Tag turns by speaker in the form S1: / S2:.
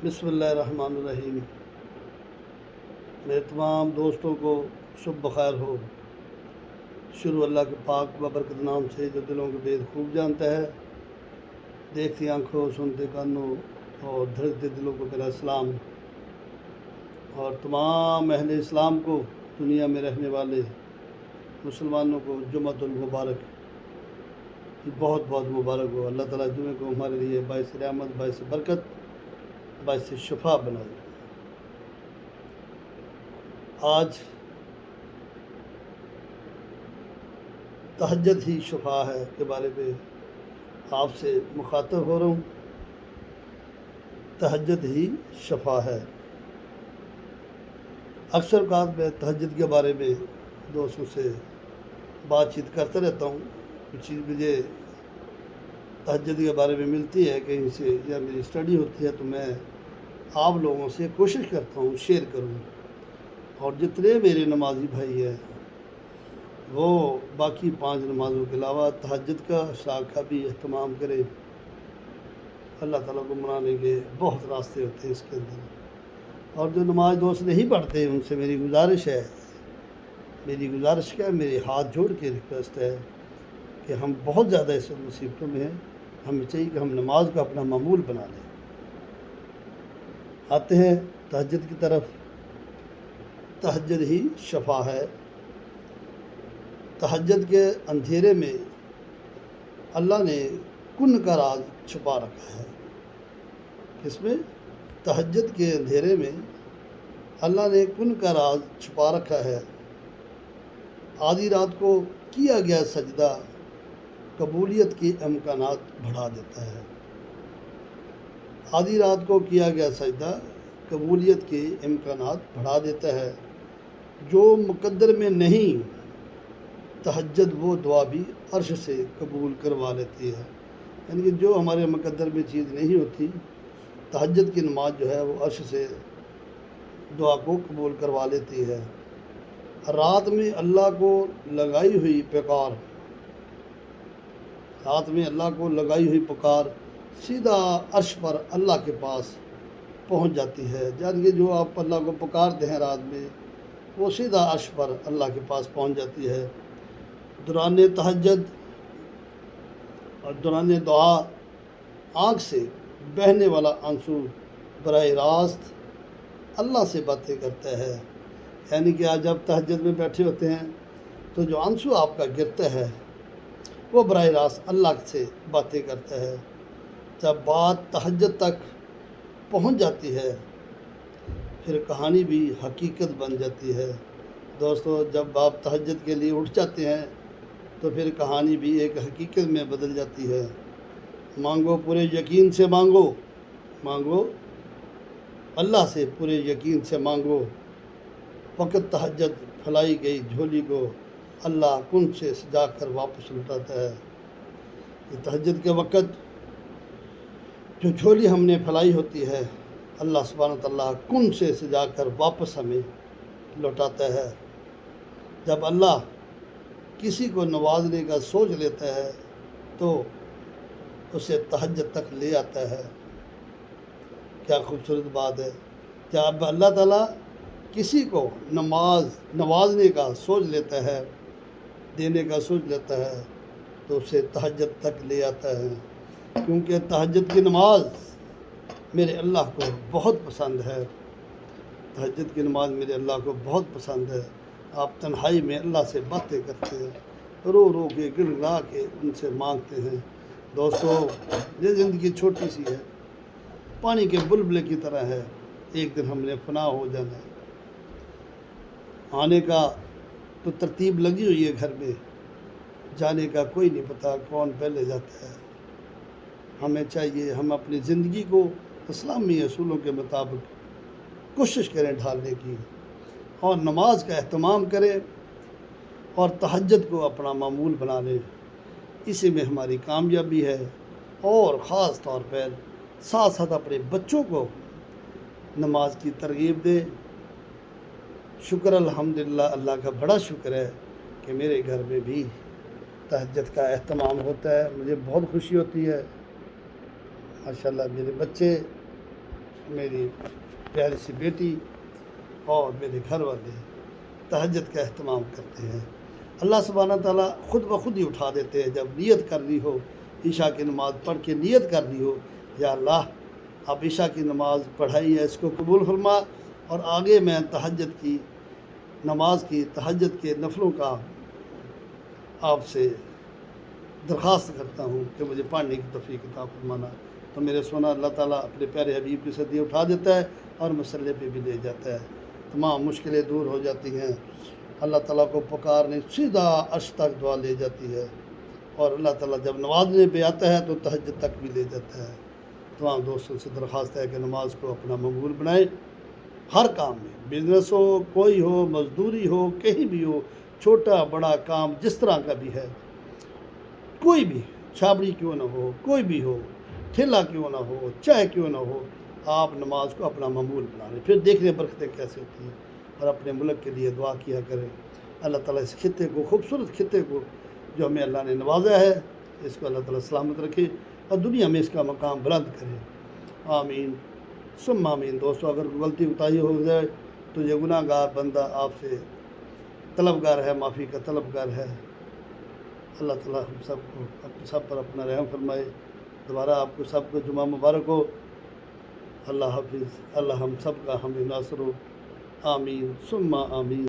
S1: بسم اللہ الرحمن الرحیم۔ میرے تمام دوستوں کو شب بخیر ہو۔ شروع اللہ کے پاک بابرکت نام سے جو دلوں کے بید خوب جانتا ہے، دیکھتی آنکھوں، سنتے کانوں اور دھڑکتے دلوں کو میرا اسلام، اور تمام اہل اسلام کو، دنیا میں رہنے والے مسلمانوں کو جمعۃ المبارک بہت بہت مبارک ہو۔ اللہ تعالیٰ جمعے کو ہمارے لیے باعث رحمت، باعث برکت، باعث شفا بنائے۔ آج تہجد ہی شفا ہے کے بارے میں آپ سے مخاطب ہو رہا ہوں۔ تہجد ہی شفا ہے۔ اکثر اوقات میں تہجد کے بارے میں دوستوں سے بات چیت کرتا رہتا ہوں۔ کچھ چیز مجھے تہجد کے بارے میں ملتی ہے کہیں سے یا میری اسٹڈی ہوتی ہے تو میں آپ لوگوں سے کوشش کرتا ہوں شیئر کروں، اور جتنے میرے نمازی بھائی ہیں وہ باقی 5 نمازوں کے علاوہ تہجد کا شاخ کا بھی اہتمام کریں۔ اللہ تعالیٰ کو منانے کے بہت راستے ہوتے ہیں اس کے اندر، اور جو نماز دوست نہیں پڑھتے ان سے میری گزارش کیا ہے، میرے ہاتھ جوڑ کے ریکویسٹ ہے کہ ہم بہت زیادہ اس مصیبتوں میں ہیں، ہمیں چاہیے کہ ہم نماز کو اپنا معمول بنا لیں۔ آتے ہیں تہجد کی طرف۔ تہجد ہی شفا ہے۔ تہجد کے اندھیرے میں اللہ نے کن کا راز چھپا رکھا ہے۔ اس میں تہجد کے اندھیرے میں اللہ نے کن کا راز چھپا رکھا ہے۔ آدھی رات کو کیا گیا سجدہ قبولیت کے امکانات بڑھا دیتا ہے۔ آدھی رات کو کیا گیا سجدہ قبولیت کے امکانات بڑھا دیتا ہے۔ جو مقدر میں نہیں، تہجد وہ دعا بھی عرش سے قبول کروا لیتی ہے۔ یعنی کہ جو ہمارے مقدر میں چیز نہیں ہوتی، تہجد کی نماز جو ہے وہ عرش سے دعا کو قبول کروا لیتی ہے۔ رات میں اللہ کو لگائی ہوئی پکار سیدھا عرش پر اللہ کے پاس پہنچ جاتی ہے۔ یعنی کہ جو آپ اللہ کو پکارتے ہیں رات میں، وہ سیدھا عرش پر اللہ کے پاس پہنچ جاتی ہے۔ دوران تہجد اور دوران دعا آنکھ سے بہنے والا آنسو براہ راست اللہ سے باتیں کرتا ہے۔ یعنی کہ آج جب تہجد میں بیٹھے ہوتے ہیں تو جو آنسو آپ کا گرتا ہے وہ براہ راست اللہ سے باتیں کرتا ہے۔ جب بات تہجد تک پہنچ جاتی ہے پھر کہانی بھی حقیقت بن جاتی ہے۔ دوستو، جب آپ تہجد کے لیے اٹھ جاتے ہیں تو پھر کہانی بھی ایک حقیقت میں بدل جاتی ہے۔ مانگو پورے یقین سے مانگو اللہ سے پورے یقین سے مانگو۔ وقت تہجد پھیلائی گئی جھولی کو اللہ کن سے سجا کر واپس لوٹاتا ہے۔ یہ تہجد کے وقت جو جھولی ہم نے پھیلائی ہوتی ہے، اللہ سبحانہ تعالیٰ کن سے سجا کر واپس ہمیں لوٹاتا ہے۔ جب اللہ کسی کو نوازنے کا سوچ لیتا ہے تو اسے تہجد تک لے آتا ہے۔ کیا خوبصورت بات ہے۔ جب اللہ تعالیٰ کسی کو نوازنے کا سوچ لیتا ہے، دینے کا سوچ لیتا ہے، تو اسے تہجد تک لے آتا ہے۔ کیونکہ تہجد کی نماز میرے اللہ کو بہت پسند ہے۔ تہجد کی نماز میرے اللہ کو بہت پسند ہے۔ آپ تنہائی میں اللہ سے باتیں کرتے ہیں، رو رو کے گڑگڑا کے ان سے مانگتے ہیں۔ دوستو، یہ زندگی چھوٹی سی ہے، پانی کے بلبلے کی طرح ہے، ایک دن ہم نے فنا ہو جانا ہے۔ آنے کا تو ترتیب لگی ہوئی ہے گھر میں، جانے کا کوئی نہیں پتہ کون پہلے جاتا ہے۔ ہمیں چاہیے ہم اپنی زندگی کو اسلامی اصولوں کے مطابق کوشش کریں ڈھالنے کی، اور نماز کا اہتمام کریں، اور تہجد کو اپنا معمول بنا لیں۔ اسی میں ہماری کامیابی ہے۔ اور خاص طور پر ساتھ ساتھ اپنے بچوں کو نماز کی ترغیب دیں۔ شکر الحمدللہ، اللہ کا بڑا شکر ہے کہ میرے گھر میں بھی تہجد کا اہتمام ہوتا ہے۔ مجھے بہت خوشی ہوتی ہے۔ ماشاءاللہ میرے بچے میری پیاری سی بیٹی اور میرے گھر والے تہجد کا اہتمام کرتے ہیں۔ اللہ سبحانہ تعالیٰ خود بخود ہی اٹھا دیتے ہیں جب نیت کرنی ہو، عشاء کی نماز پڑھ کے نیت کرنی ہو، یا اللہ آپ عشاء کی نماز پڑھائی ہے، اس کو قبول فرما، اور آگے میں تہجد کی نماز کی، تہجد کے نفلوں کا آپ سے درخواست کرتا ہوں کہ مجھے پڑھنے کی توفیق عطا فرمانا، تو میرے سونا اللہ تعالیٰ اپنے پیارے حبیب کی صدیے اٹھا دیتا ہے اور مسئلے پہ بھی لے جاتا ہے، تمام مشکلیں دور ہو جاتی ہیں، اللہ تعالیٰ کو پکارنے سیدھا عرش تک دعا لے جاتی ہے، اور اللہ تعالیٰ جب نوازنے پہ آتا ہے تو تہجد تک بھی لے جاتا ہے۔ تمام دوستوں سے درخواست ہے کہ نماز کو اپنا مقبول بنائیں، ہر کام میں، بزنس ہو، کوئی ہو، مزدوری ہو، کہیں بھی ہو، چھوٹا بڑا کام جس طرح کا بھی ہے، کوئی بھی چھابڑی کیوں نہ ہو، کوئی بھی ہو، ٹھیلا کیوں نہ ہو، چائے کیوں نہ ہو، آپ نماز کو اپنا معمول بنا لیں، پھر دیکھ لیں برکتیں کیسے ہوتی ہیں، اور اپنے ملک کے لیے دعا کیا کریں۔ اللہ تعالیٰ اس خطے کو، خوبصورت خطے کو جو ہمیں اللہ نے نوازا ہے، اس کو اللہ تعالیٰ سلامت رکھے اور دنیا میں اس کا مقام بلند کرے، آمین ثم آمین۔ دوستو اگر کوئی غلطی کوتاہی ہو جائے تو یہ گناہ گار بندہ آپ سے طلبگار ہے، معافی کا طلبگار ہے۔ اللہ تعالیٰ ہم سب کو سب پر اپنا رحم فرمائے۔ دوبارہ آپ کو سب کو جمعہ مبارک ہو۔ اللہ حافظ۔ اللہ ہم سب کا ہمیں ناصر ہو، آمین ثم آمین۔